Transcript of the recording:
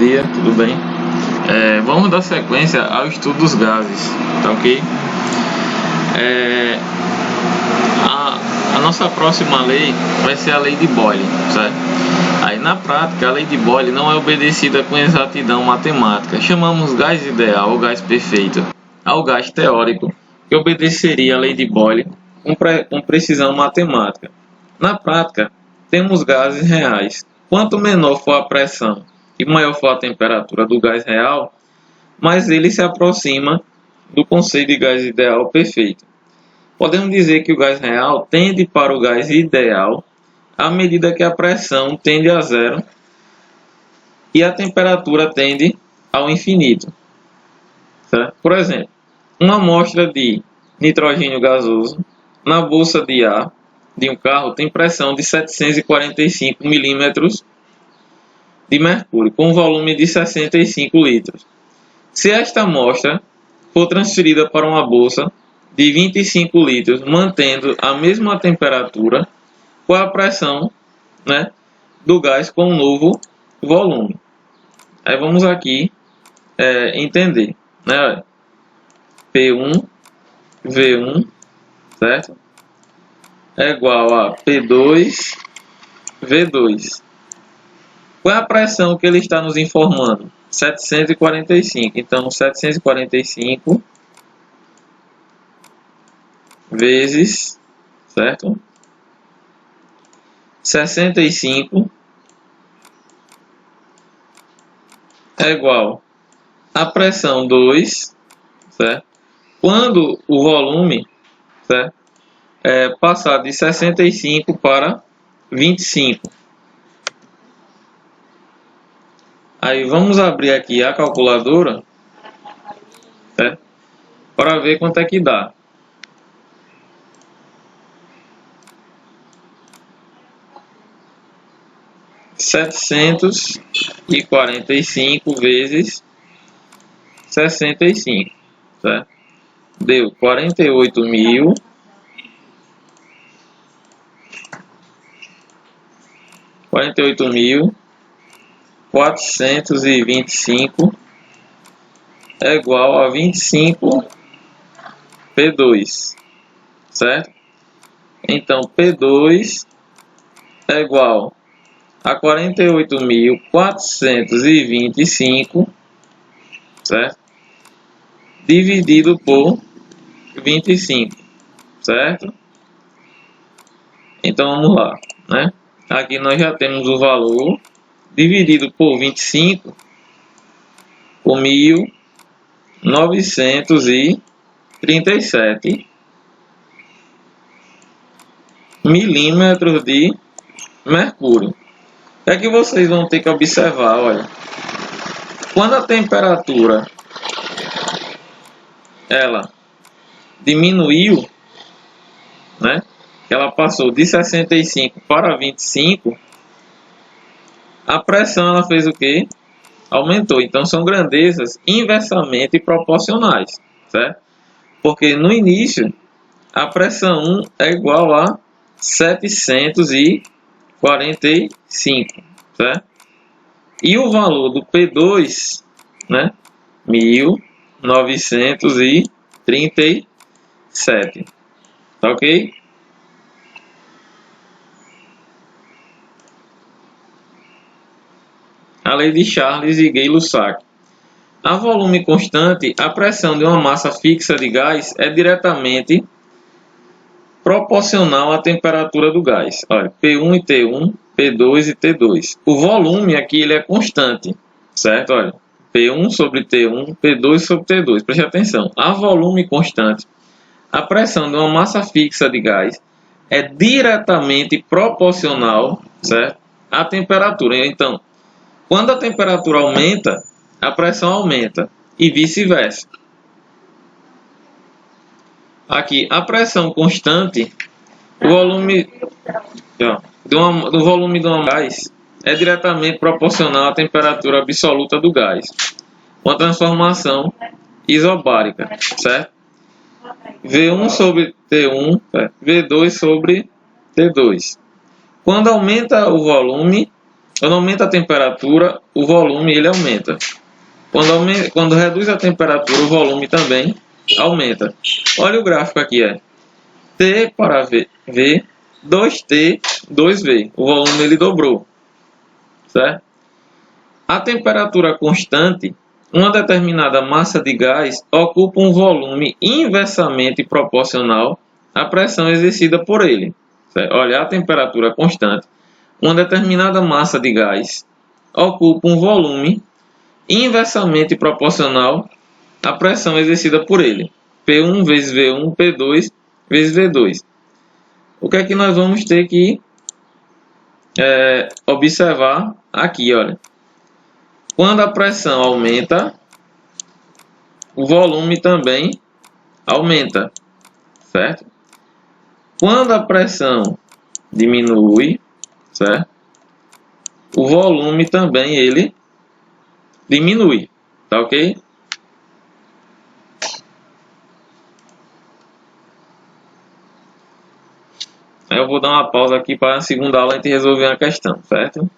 dia, tudo bem? Vamos dar sequência ao estudo dos gases, tá ok? A nossa próxima lei vai ser a lei de Boyle, certo? Aí na prática a lei de Boyle não é obedecida com exatidão matemática. Chamamos gás ideal ou gás perfeito ao gás teórico, que obedeceria a lei de Boyle com precisão matemática. Na prática, temos gases reais. Quanto menor for a pressão e maior for a temperatura do gás real, mais ele se aproxima do conceito de gás ideal perfeito. Podemos dizer que o gás real tende para o gás ideal à medida que a pressão tende a zero e a temperatura tende ao infinito. Certo? Por exemplo, uma amostra de nitrogênio gasoso na bolsa de ar de um carro tem pressão de 745 milímetros de mercúrio, com volume de 65 litros. Se esta amostra for transferida para uma bolsa de 25 litros, mantendo a mesma temperatura, qual a pressão, do gás com o novo volume? Aí vamos aqui entender. P1, V1, certo? É igual a P2, V2. Qual é a pressão que ele está nos informando? 745. Então, 745 vezes, certo? 65 é igual a pressão 2, certo? Quando o volume, certo, passar de 65 para 25. Aí vamos abrir aqui a calculadora, certo, para ver quanto é que dá. (745 vezes 65, certo? Deu 48.000. 48.425 é igual a 25 P2, certo? Então, P2 é igual a 48.425, certo? Dividido por 25, certo? Então, vamos lá, Aqui nós já temos o valor dividido por 25 por 1.937 milímetros de mercúrio. O que é que vocês vão ter que observar? Olha, quando a temperatura ela diminuiu, ela passou de 65 para 25, a pressão ela fez o quê? Aumentou. Então são grandezas inversamente proporcionais, certo? Porque no início a pressão 1 é igual a 745, certo? E o valor do P2, 1937, tá ok? A lei de Charles e Gay-Lussac. A volume constante, a pressão de uma massa fixa de gás é diretamente proporcional à temperatura do gás. Olha, P1 e T1, P2 e T2. O volume aqui ele é constante, certo? Olha, P1 sobre T1, P2 sobre T2. Preste atenção. A volume constante, a pressão de uma massa fixa de gás é diretamente proporcional, certo, à temperatura. Então, quando a temperatura aumenta, a pressão aumenta e vice-versa. Aqui, a pressão constante, o volume do volume do gás é diretamente proporcional à temperatura absoluta do gás. Uma transformação isobárica, certo? V1 sobre T1, V2 sobre T2. Quando aumenta o volume, Quando aumenta a temperatura, o volume ele aumenta. Quando reduz a temperatura, o volume também aumenta. Olha o gráfico aqui, T para V, 2T, 2V. O volume ele dobrou, certo? A temperatura constante, uma determinada massa de gás ocupa um volume inversamente proporcional à pressão exercida por ele. Certo? Olha, a temperatura constante, uma determinada massa de gás ocupa um volume inversamente proporcional à pressão exercida por ele. P1 vezes V1, P2 vezes V2. O que é que nós vamos ter que observar aqui, olha. Quando a pressão aumenta, o volume também aumenta, certo? Quando a pressão diminui, certo? O volume também ele diminui, tá ok? Aí eu vou dar uma pausa aqui para a segunda aula a gente resolver a questão, certo?